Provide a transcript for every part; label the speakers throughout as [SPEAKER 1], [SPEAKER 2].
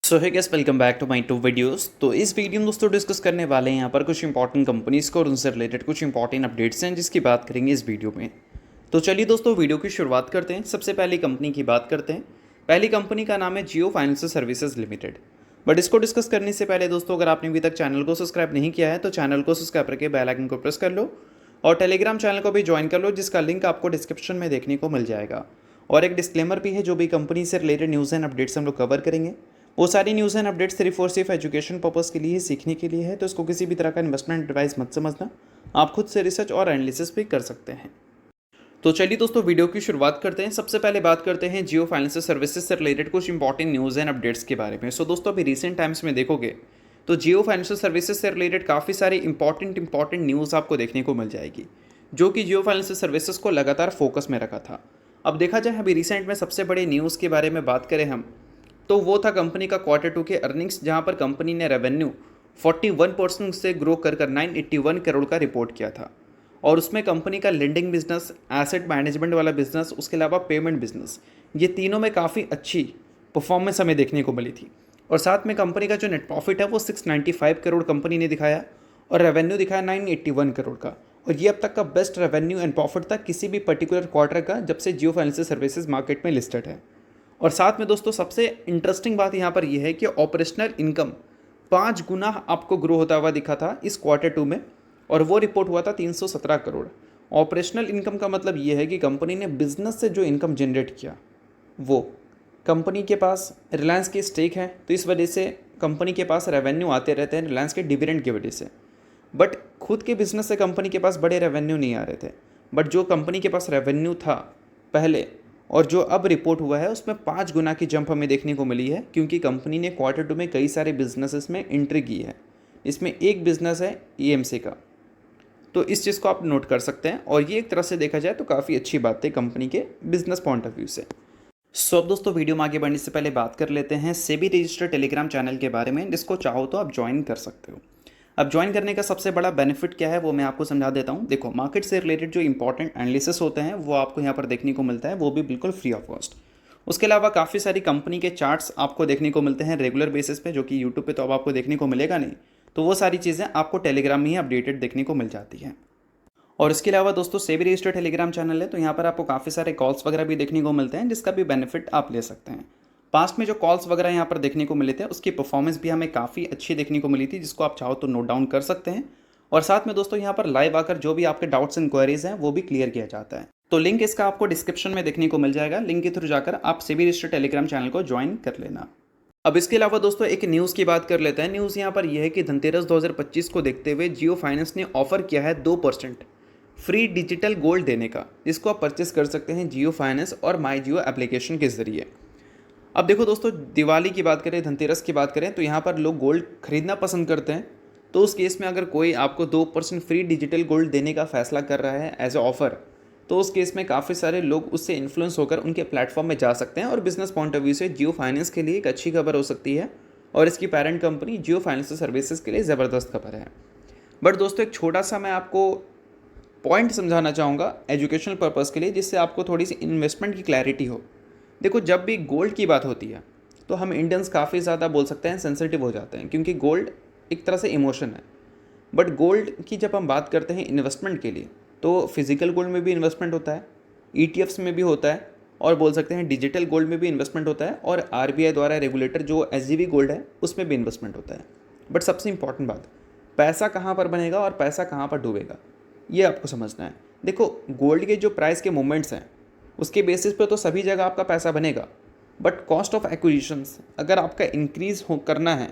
[SPEAKER 1] So hi guys welcome back to my two videos. तो इस video में दोस्तों डिस्कस करने वाले हैं यहाँ पर कुछ इंपॉर्टेंट कंपनीज को और उनसे रिलेटेड कुछ इंपॉर्टेंट अपडेट्स हैं जिसकी बात करेंगे इस वीडियो में। तो चलिए दोस्तों वीडियो की शुरुआत करते हैं। सबसे पहली कंपनी की बात करते हैं। पहली कंपनी का नाम है जियो फाइनेंशियल सर्विसेज लिमिटेड। बट इसको डिस्कस करने से पहले दोस्तों अगर आपने अभी तक चैनल को सब्सक्राइब नहीं किया है तो चैनल को सब्सक्राइब करके बेल आइकन को प्रेस कर लो और टेलीग्राम चैनल को भी ज्वाइन कर लो जिसका लिंक आपको डिस्क्रिप्शन में देखने को मिल जाएगा। और एक डिस्क्लेमर भी है, जो भी कंपनी से रिलेटेड न्यूज़ एंड अपडेट्स हम लोग कवर करेंगे वो सारी न्यूज़ एंड अपडेट्स सिर्फ और सिर्फ एजुकेशन पर्पज़ के लिए ही, सीखने के लिए है। तो इसको किसी भी तरह का इन्वेस्टमेंट एडवाइस मत समझना, आप खुद से रिसर्च और एनालिसिस भी कर सकते हैं। तो चलिए दोस्तों वीडियो की शुरुआत करते हैं। सबसे पहले बात करते हैं जियो फाइनेंशियल सर्विसेज से रिलेटेड कुछ इंपॉर्टेंट न्यूज़ एंड अपडेट्स के बारे में। सो दोस्तों अभी रिसेंट टाइम्स में देखोगे तो जियो फाइनेंशियल सर्विसेज से रिलेटेड काफ़ी सारी इंपॉर्टेंट न्यूज़ आपको देखने को मिल जाएगी, जो कि जियो फाइनेंशियल सर्विसेज को लगातार फोकस में रखा था। अब देखा जाए अभी रिसेंट में सबसे बड़े न्यूज़ के बारे में बात करें हम, तो वो था कंपनी का Q2 के अर्निंग्स, जहां पर कंपनी ने रेवेन्यू 41% से ग्रो कर 981 करोड़ का रिपोर्ट किया था। और उसमें कंपनी का लेंडिंग बिजनेस, एसेट मैनेजमेंट वाला बिजनेस, उसके अलावा पेमेंट बिजनेस, ये तीनों में काफ़ी अच्छी परफॉर्मेंस हमें देखने को मिली थी। और साथ में कंपनी का जो नेट प्रॉफिट है वो 695 करोड़ कंपनी ने दिखाया और रेवेन्यू दिखाया 981 करोड़ का। और ये अब तक का बेस्ट रेवेन्यू एंड प्रॉफिट था किसी भी पर्टिकुलर क्वार्टर का जब से जियो फाइनेंशियल सर्विसेज मार्केट में लिस्टेड है। और साथ में दोस्तों सबसे इंटरेस्टिंग बात यहाँ पर यह है कि ऑपरेशनल इनकम 5 गुना आपको ग्रो होता हुआ दिखा था इस Q2 में, और वो रिपोर्ट हुआ था 317 करोड़। ऑपरेशनल इनकम का मतलब ये है कि कंपनी ने बिजनेस से जो इनकम जनरेट किया वो, कंपनी के पास रिलायंस की स्टेक है तो इस वजह से कंपनी के पास रेवेन्यू आते रहते हैं रिलायंस के डिविडेंड की वजह से। बट खुद के बिजनेस से कंपनी के पास बड़े रेवेन्यू नहीं आ रहे थे। बट जो कंपनी के पास रेवेन्यू था पहले और जो अब रिपोर्ट हुआ है उसमें 5 गुना की जंप हमें देखने को मिली है, क्योंकि कंपनी ने Q2 में कई सारे बिजनेसेस में एंट्री की है। इसमें एक बिजनेस है EMC का, तो इस चीज़ को आप नोट कर सकते हैं। और ये एक तरह से देखा जाए तो काफ़ी अच्छी बात है कंपनी के बिजनेस पॉइंट ऑफ व्यू से। सो अब दोस्तों वीडियो में आगे बढ़ने से पहले बात कर लेते हैं सेबी रजिस्टर्ड टेलीग्राम चैनल के बारे में, जिसको चाहो तो आप ज्वाइन कर सकते हो। अब ज्वाइन करने का सबसे बड़ा बेनिफिट क्या है वो मैं आपको समझा देता हूँ। देखो, मार्केट से रिलेटेड जो इंपॉर्टेंट एनालिसिस होते हैं वो आपको यहाँ पर देखने को मिलता है, वो भी बिल्कुल फ्री ऑफ कॉस्ट। उसके अलावा काफ़ी सारी कंपनी के चार्ट्स आपको देखने को मिलते हैं रेगुलर बेसिस पे, जो कि यूट्यूब पे तो अब आपको देखने को मिलेगा नहीं। तो वो सारी चीज़ें आपको टेलीग्राम में ही अपडेटेड देखने को मिल जाती हैं। और इसके अलावा दोस्तों सेबी रजिस्टर्ड टेलीग्राम चैनल है, तो यहाँ पर आपको काफ़ी सारे कॉल्स वगैरह भी देखने को मिलते हैं, जिसका भी बेनिफिट आप ले सकते हैं। पास्ट में जो कॉल्स वगैरह यहाँ पर देखने को मिले थे उसकी परफॉर्मेंस भी हमें काफ़ी अच्छी देखने को मिली थी, जिसको आप चाहो तो नोट डाउन कर सकते हैं। और साथ में दोस्तों यहाँ पर लाइव आकर जो भी आपके डाउट्स इंक्वायरीज हैं वो भी क्लियर किया जाता है। तो लिंक इसका आपको डिस्क्रिप्शन में देखने को मिल जाएगा, लिंक के थ्रू जाकर आप सेबी रजिस्टर्ड टेलीग्राम चैनल को ज्वाइन कर लेना। अब इसके अलावा दोस्तों एक न्यूज़ की बात कर लेते हैं। न्यूज़ यहाँ पर यह है कि धनतेरस 2025 को देखते हुए जियो फाइनेंस ने ऑफर किया है 2% फ्री डिजिटल गोल्ड देने का, जिसको आप परचेस कर सकते हैं जियो फाइनेंस और माई जियो एप्लीकेशन के ज़रिए। अब देखो दोस्तों, दिवाली की बात करें, धनतेरस की बात करें, तो यहाँ पर लोग गोल्ड खरीदना पसंद करते हैं। तो उस केस में अगर कोई आपको 2% फ्री डिजिटल गोल्ड देने का फैसला कर रहा है एज ए ऑफ़र, तो उस केस में काफ़ी सारे लोग उससे इन्फ्लुएंस होकर उनके प्लेटफॉर्म में जा सकते हैं। और बिजनेस पॉइंट ऑफ व्यू से जियो फाइनेंस के लिए एक अच्छी खबर हो सकती है, और इसकी पेरेंट कंपनी जियो फाइनेंशियल सर्विसेज के लिए ज़बरदस्त खबर है। बट दोस्तों एक छोटा सा मैं आपको पॉइंट समझाना चाहूँगा एजुकेशनल पर्पज़ के लिए, जिससे आपको थोड़ी सी इन्वेस्टमेंट की क्लैरिटी हो। देखो, जब भी गोल्ड की बात होती है तो हम इंडियंस काफ़ी ज़्यादा बोल सकते हैं सेंसिटिव हो जाते हैं, क्योंकि गोल्ड एक तरह से इमोशन है। बट गोल्ड की जब हम बात करते हैं इन्वेस्टमेंट के लिए, तो फिजिकल गोल्ड में भी इन्वेस्टमेंट होता है, ETFs में भी होता है, और बोल सकते हैं डिजिटल गोल्ड में भी इन्वेस्टमेंट होता है, और RBI द्वारा रेगुलेटर जो SGB गोल्ड है उसमें भी इन्वेस्टमेंट होता है। बट सबसे इंपॉर्टेंट बात, पैसा कहाँ पर बनेगा और पैसा कहाँ पर डूबेगा, ये आपको समझना है। देखो, गोल्ड के जो प्राइस के मूवमेंट्स हैं उसके बेसिस पे तो सभी जगह आपका पैसा बनेगा, बट कॉस्ट ऑफ एक्विजिशंस अगर आपका इंक्रीज़ हो करना है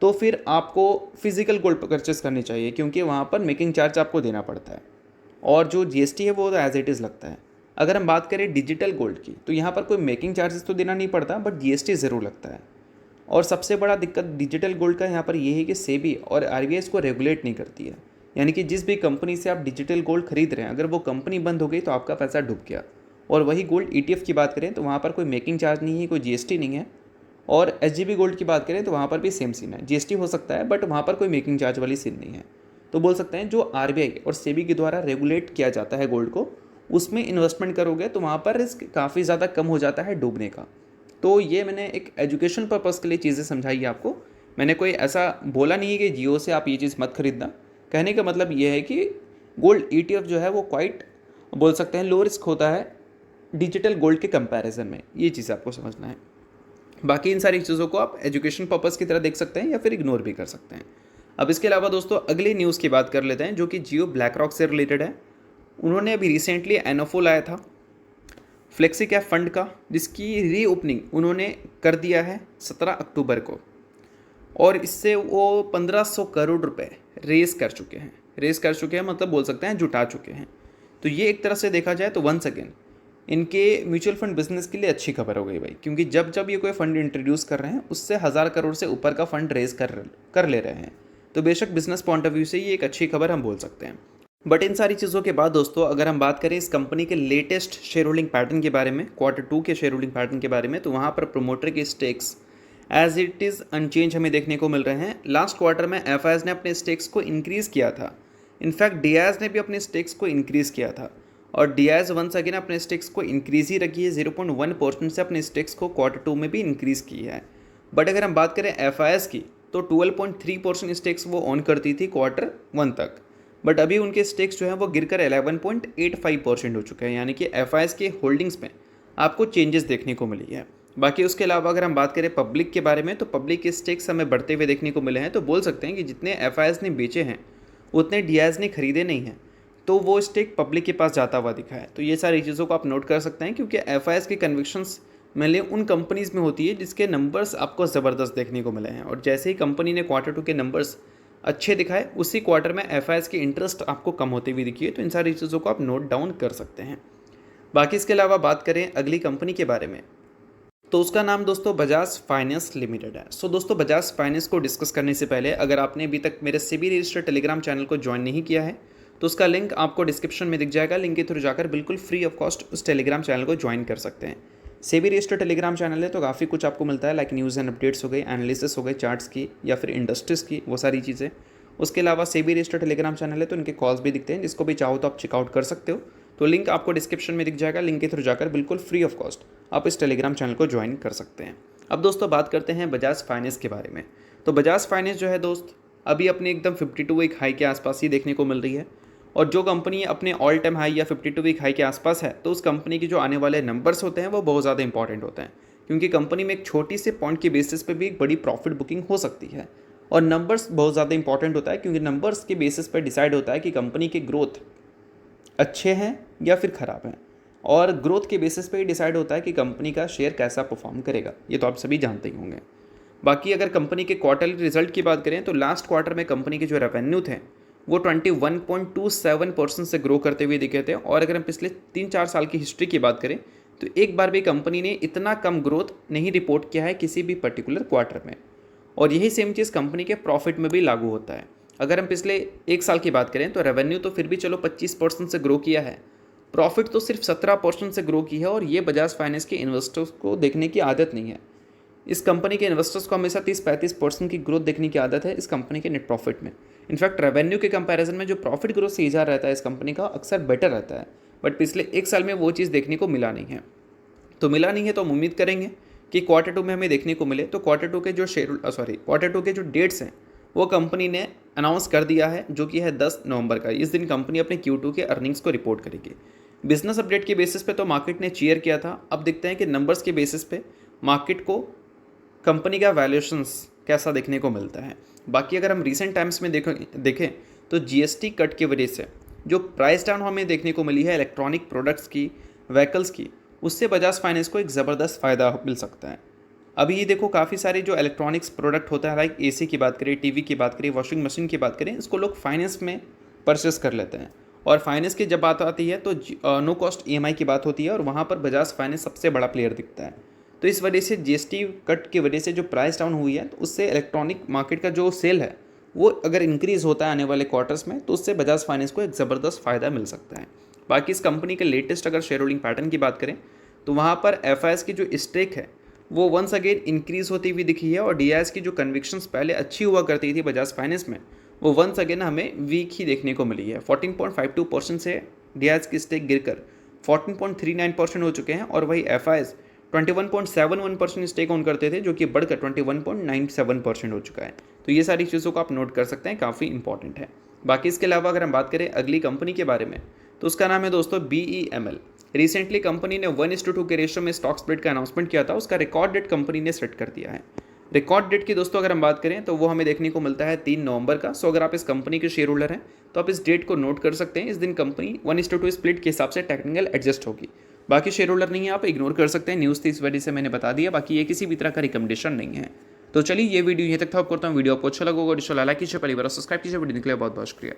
[SPEAKER 1] तो फिर आपको फिजिकल गोल्ड परचेस करनी चाहिए, क्योंकि वहाँ पर मेकिंग चार्ज आपको देना पड़ता है, और जो GST है वो एज इट इज़ लगता है। अगर हम बात करें डिजिटल गोल्ड की, तो यहाँ पर कोई मेकिंग चार्जेस तो देना नहीं पड़ता, बट GST ज़रूर लगता है। और सबसे बड़ा दिक्कत डिजिटल गोल्ड का यहाँ पर ये है कि सेबी और RBI इसको रेगुलेट नहीं करती है। यानी कि जिस भी कंपनी से आप डिजिटल गोल्ड खरीद रहे हैं, अगर वो कंपनी बंद हो गई तो आपका पैसा डूब गया। और वही गोल्ड ETF की बात करें तो वहाँ पर कोई मेकिंग चार्ज नहीं है, कोई GST नहीं है। और SGB गोल्ड की बात करें तो वहाँ पर भी सेम सीन है, GST हो सकता है बट वहाँ पर कोई मेकिंग चार्ज वाली सीन नहीं है। तो बोल सकते हैं जो RBI और सेबी के द्वारा रेगुलेट किया जाता है गोल्ड को, उसमें इन्वेस्टमेंट करोगे तो वहाँ पर रिस्क काफ़ी ज़्यादा कम हो जाता है डूबने का। तो ये मैंने एक एजुकेशन पर्पज़ के लिए चीज़ें समझाई है आपको। मैंने कोई ऐसा बोला नहीं है कि जियो से आप ये चीज़ मत खरीदना। कहने का मतलब ये है कि गोल्ड ETF जो है वो क्वाइट बोल सकते हैं लो रिस्क होता है डिजिटल गोल्ड के कंपैरिजन में, ये चीज़ आपको समझना है। बाकी इन सारी चीज़ों को आप एजुकेशन पर्पज़ की तरह देख सकते हैं या फिर इग्नोर भी कर सकते हैं। अब इसके अलावा दोस्तों अगली न्यूज़ की बात कर लेते हैं जो कि जियो ब्लैक रॉक से रिलेटेड है। उन्होंने अभी रिसेंटली NFO लाया था फ्लेक्सी कैप फंड का, जिसकी रीओपनिंग उन्होंने कर दिया है 17 अक्टूबर को, और इससे वो 1500 करोड़ रुपए रेस कर चुके हैं मतलब बोल सकते हैं जुटा चुके हैं। तो ये एक तरह से देखा जाए तो वंस अगेन इनके म्यूचुअल फंड बिजनेस के लिए अच्छी खबर हो गई भाई, क्योंकि जब जब ये कोई फंड इंट्रोड्यूस कर रहे हैं उससे 1000 करोड़ से ऊपर का फंड रेज कर ले रहे हैं। तो बेशक बिजनेस पॉइंट ऑफ व्यू से ये एक अच्छी खबर हम बोल सकते हैं। बट इन सारी चीज़ों के बाद दोस्तों अगर हम बात करें इस कंपनी के लेटेस्ट शेयर होल्डिंग पैटर्न के बारे में, Q2 के शेयर होल्डिंग पैटर्न के बारे में, तो वहाँ पर प्रोमोटर के stakes as it is unchanged हमें देखने को मिल रहे हैं। लास्ट क्वार्टर में FIs ने अपने स्टेक्स को इंक्रीज़ किया था, इनफैक्ट DIs ने भी अपने स्टेक्स को इंक्रीज़ किया था, और DIs वंस अगेन अपने स्टेक्स को इंक्रीज़ ही रखी है, 0.1% से अपने स्टेक्स को Q2 में भी इंक्रीज़ की है। बट अगर हम बात करें FIs की तो 12.3% स्टेक्स वो ऑन करती थी Q1 तक, बट अभी उनके स्टेक्स जो है वो गिरकर 11.85% हो चुके हैं, यानी कि FIs के होल्डिंग्स में आपको चेंजेस देखने को मिली है। बाकी उसके अलावा अगर हम बात करें पब्लिक के बारे में तो पब्लिक के स्टेक्स हमें बढ़ते हुए देखने को मिले हैं। तो बोल सकते हैं कि जितने FIs ने बेचे हैं उतने DIs ने खरीदे नहीं हैं, तो वो स्टेक पब्लिक के पास जाता हुआ दिखा है। तो ये सारी चीज़ों को आप नोट कर सकते हैं, क्योंकि FIs की कन्विक्शंस मेनली उन कंपनीज़ में होती है जिसके नंबर्स आपको ज़बरदस्त देखने को मिले हैं, और जैसे ही कंपनी ने Q2 के नंबर्स अच्छे दिखाए उसी क्वार्टर में FIs की इंटरेस्ट आपको कम होती हुई दिखी है। तो इन सारी चीज़ों को आप नोट डाउन कर सकते हैं। बाकी इसके अलावा बात करें अगली कंपनी के बारे में तो उसका नाम दोस्तों बजाज फाइनेंस लिमिटेड है। सो दोस्तों बजाज फाइनेंस को डिस्कस करने से पहले अगर आपने अभी तक मेरे सेबी रजिस्टर्ड टेलीग्राम चैनल को ज्वाइन नहीं किया है तो उसका लिंक आपको डिस्क्रिप्शन में दिख जाएगा। लिंक के थ्रू जाकर बिल्कुल फ्री ऑफ कॉस्ट उस टेलीग्राम चैनल को ज्वाइन कर सकते हैं। सेबी रजिस्टर्ड टेलीग्राम चैनल है तो काफ़ी कुछ आपको मिलता है, लाइक न्यूज़ एंड अपडेट्स हो गई, एनालिसिस हो गई चार्ट्स की या फिर इंडस्ट्रीज़ की, वो सारी चीज़ें। उसके अलावा सेबी रजिस्टर्ड टेलीग्राम चैनल है तो इनके कॉल्स भी दिखते हैं, जिसको भी चाहो तो आप चेकआउट कर सकते हो। तो लिंक आपको डिस्क्रिप्शन में दिख जाएगा। लिंक के थ्रू जाकर बिल्कुल फ्री ऑफ कॉस्ट आप इस टेलीग्राम चैनल को ज्वाइन कर सकते हैं। अब दोस्तों बात करते हैं बजाज फाइनेंस के बारे में। तो बजाज फाइनेंस जो है दोस्त अभी अपने एकदम 52 वीक हाई के आसपास ही देखने को मिल रही है, और जो कंपनी अपने ऑल टाइम हाई या 52 वीक हाई के आसपास है तो उस कंपनी के जो आने वाले नंबर्स होते हैं वो बहुत ज़्यादा इंपॉर्टेंट होते हैं, क्योंकि कंपनी में एक छोटी से पॉइंट के बेसिस पे भी एक बड़ी प्रॉफिट बुकिंग हो सकती है। और नंबर्स बहुत ज़्यादा इंपॉर्टेंट होता है, क्योंकि नंबर्स के बेसिस पर डिसाइड होता है कि कंपनी के ग्रोथ अच्छे हैं या फिर ख़राब हैं, और ग्रोथ के बेसिस पे ही डिसाइड होता है कि कंपनी का शेयर कैसा परफॉर्म करेगा। ये तो आप सभी जानते ही होंगे। बाकी अगर कंपनी के क्वार्टरली रिजल्ट की बात करें तो लास्ट क्वार्टर में कंपनी के जो रेवेन्यू थे वो 21.27% से ग्रो करते हुए दिखे थे, और अगर हम पिछले 3-4 साल की हिस्ट्री की बात करें तो एक बार भी कंपनी ने इतना कम ग्रोथ नहीं रिपोर्ट किया है किसी भी पर्टिकुलर क्वार्टर में। और यही सेम चीज़ कंपनी के प्रॉफिट में भी लागू होता है। अगर हम पिछले 1 साल की बात करें तो रेवेन्यू तो फिर भी चलो 25% से ग्रो किया है, प्रॉफिट तो सिर्फ 17% से ग्रो की है, और ये बजाज फाइनेंस के इन्वेस्टर्स को देखने की आदत नहीं है। इस कंपनी के इन्वेस्टर्स को हमेशा 30-35% की ग्रोथ देखने की आदत है इस कंपनी के नेट प्रॉफिट में। इनफैक्ट रेवेन्यू के कंपैरिजन में जो प्रॉफिट ग्रोथ सीधा रहता है इस कंपनी का अक्सर बेटर रहता है, बट पिछले 1 साल में वो चीज़ देखने को मिला नहीं है। तो मिला नहीं है तो हम उम्मीद करेंगे कि Q2 में हमें देखने को मिले। तो Q2 के जो डेट्स हैं वो कंपनी ने अनाउंस कर दिया है, जो कि है 10 नवंबर का। इस दिन कंपनी अपने Q2 के अर्निंग्स को रिपोर्ट करेगी। बिजनेस अपडेट के बेसिस पे तो मार्केट ने चीयर किया था, अब देखते हैं कि नंबर्स के बेसिस पे मार्केट को कंपनी का वैल्यूएशंस कैसा देखने को मिलता है। बाकी अगर हम रिसेंट टाइम्स में देखें तो GST कट की वजह से जो प्राइस डाउन हमें देखने को मिली है इलेक्ट्रॉनिक प्रोडक्ट्स की, व्हीकल्स की, उससे बजाज फाइनेंस को एक ज़बरदस्त फ़ायदा मिल सकता है। अभी ये देखो काफ़ी सारे जो इलेक्ट्रॉनिक्स प्रोडक्ट होता है, लाइक AC की बात करें, TV की बात करें, वॉशिंग मशीन की बात करें, इसको लोग फाइनेंस में परचेस कर लेते हैं। और फाइनेंस की जब बात आती है तो नो कॉस्ट EMI की बात होती है, और वहाँ पर बजाज फाइनेंस सबसे बड़ा प्लेयर दिखता है। तो इस वजह से GST कट की वजह से जो प्राइस डाउन हुई है तो उससे इलेक्ट्रॉनिक मार्केट का जो सेल है वो अगर इंक्रीज़ होता है आने वाले क्वार्टर्स में तो उससे बजाज फाइनेंस को एक ज़बरदस्त फ़ायदा मिल सकता है। बाकी इस कंपनी के लेटेस्ट अगर शेयर होल्डिंग पैटर्न की बात करें तो वहाँ पर FIs की जो स्टेक है वो वंस अगेन इंक्रीज़ होती हुई दिखी है, और DIs की जो कन्विक्शंस पहले अच्छी हुआ करती थी बजाज फाइनेंस में वो वंस अगेन हमें वीक ही देखने को मिली है। 14.52% से DIs की स्टेक गिरकर 14.39% हो चुके हैं, और वही FIs 21.71% स्टेक ऑन करते थे, जो कि बढ़कर 21.97% हो चुका है। तो ये सारी चीज़ों को आप नोट कर सकते हैं, काफ़ी इंपॉर्टेंट है। बाकी इसके अलावा अगर हम बात करें अगली कंपनी के बारे में, तो उसका नाम है दोस्तों BEML। रिसेंटली कंपनी ने 1:2 के रेशियो में स्टॉक स्प्लिट का अनाउंसमेंट किया था। उसका रिकॉर्ड डेट कंपनी ने सेट कर दिया है। रिकॉर्ड डेट की दोस्तों अगर हम बात करें तो वो हमें देखने को मिलता है 3 नवंबर का। सो अगर आप इस कंपनी के शेयर होल्डर हैं तो आप इस डेट को नोट कर सकते हैं। इस दिन कंपनी 1:2 स्प्लिट के हिसाब से टेक्निकल एडजस्ट होगी। बाकी शेयर होल्डर नहीं है, आप इग्नोर कर सकते हैं। न्यूज़ थी इस वजह से मैंने बता दिया, बाकी ये किसी भी तरह का रिकमेंडेशन नहीं है। तो चलिए ये वीडियो यहीं तक था। आप करता हूँ वीडियो आपको अच्छा लगा होगा, लाइक कीजिए, पहली बार सब्सक्राइब कीजिए। वीडियो निकले बहुत बहुत शुक्रिया।